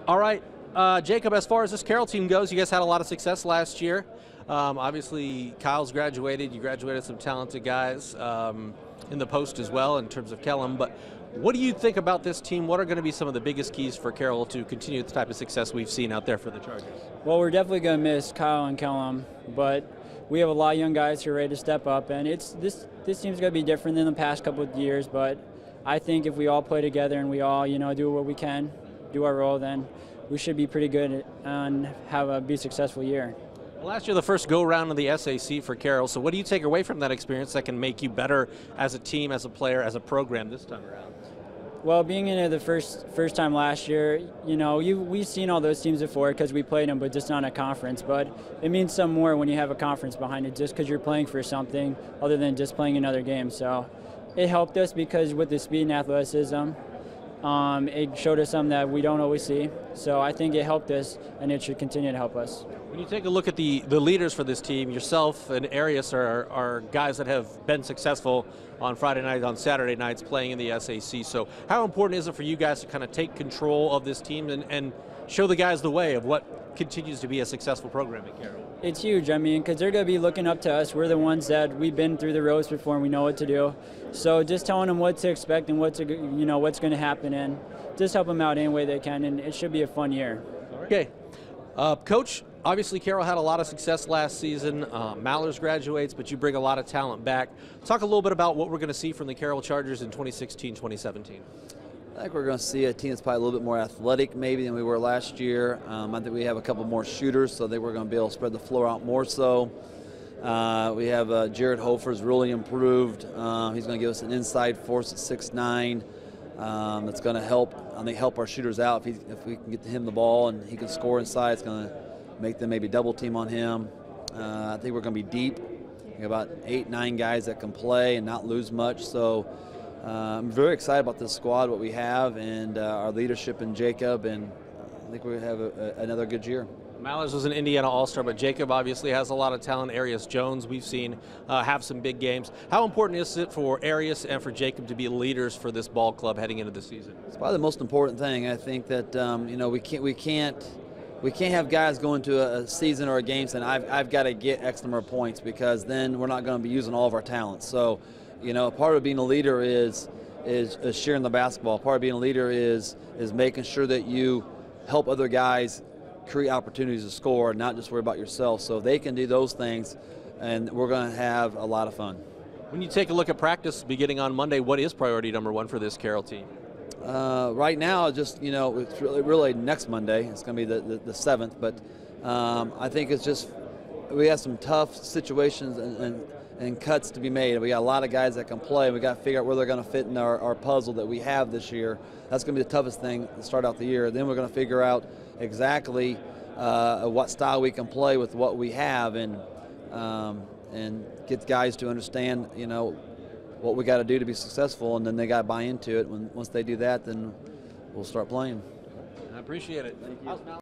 All right, Jacob, as far as this Carroll team goes, you guys had a lot of success last year. Obviously, Kyle's graduated. You graduated some talented guys in the post as well in terms of Kellum. But what do you think about this team? What are going to be some of the biggest keys for Carroll to continue the type of success we've seen out there for the Chargers? Well, we're definitely going to miss Kyle and Kellum, but we have a lot of young guys who are ready to step up, and this team's going to be different than the past couple of years. But I think if we all play together and we all do what we can, do our role, then we should be pretty good and be a successful year. Well, last year, the first go-round of the SAC for Carroll. So what do you take away from that experience that can make you better as a team, as a player, as a program this time around? Well, being in it the first time last year, we've seen all those teams before because we played them, but just not a conference. But it means some more when you have a conference behind it, just because you're playing for something other than just playing another game. So it helped us because with the speed and athleticism, it showed us something that we don't always see. So I think it helped us, and it should continue to help us. When you take a look at the leaders for this team, yourself and Arias are guys that have been successful on Friday night, on Saturday nights, playing in the SAC. So how important is it for you guys to kind of take control of this team and show the guys the way of what continues to be a successful program at Carroll? It's huge, because they're going to be looking up to us. We're the ones that we've been through the ropes before and we know what to do. So just telling them what to expect and what's going to happen, and just help them out any way they can, and it should be a fun year. Okay. Coach, obviously Carroll had a lot of success last season. Mallers graduates, but you bring a lot of talent back. Talk a little bit about what we're going to see from the Carroll Chargers in 2016, 2017. I think we're going to see a team that's probably a little bit more athletic maybe than we were last year. I think we have a couple more shooters, so I think we're going to be able to spread the floor out more so. We have Jared Hofer's really improved. He's going to give us an inside force at 6'9". That's going to help our shooters out. If we can get to him the ball and he can score inside, it's going to make them maybe double team on him. I think we're going to be deep. We have about 8, 9 guys that can play and not lose much. So I'm very excited about this squad, what we have, and our leadership in Jacob, and I think we have another good year. Mallers was an Indiana All-Star, but Jacob obviously has a lot of talent. Arias Jones, we've seen have some big games. How important is it for Arias and for Jacob to be leaders for this ball club heading into the season? It's probably the most important thing. I think that we can't have guys go into a season or a game saying I've got to get X number of points, because then we're not going to be using all of our talents. So, part of being a leader is sharing the basketball. Part of being a leader is making sure that you help other guys create opportunities to score, not just worry about yourself. So they can do those things, and we're going to have a lot of fun. When you take a look at practice beginning on Monday, what is priority number 1 for this Carroll team? Right now, it's really next Monday. It's going to be the 7th, but I think it's just we have some tough situations and cuts to be made. We got a lot of guys that can play. We got to figure out where they're going to fit in our puzzle that we have this year. That's going to be the toughest thing to start out the year. Then we're going to figure out exactly what style we can play with what we have, and get guys to understand what we got to do to be successful, and then they got to buy into it. Once they do that, then we'll start playing. I appreciate it. Thank you.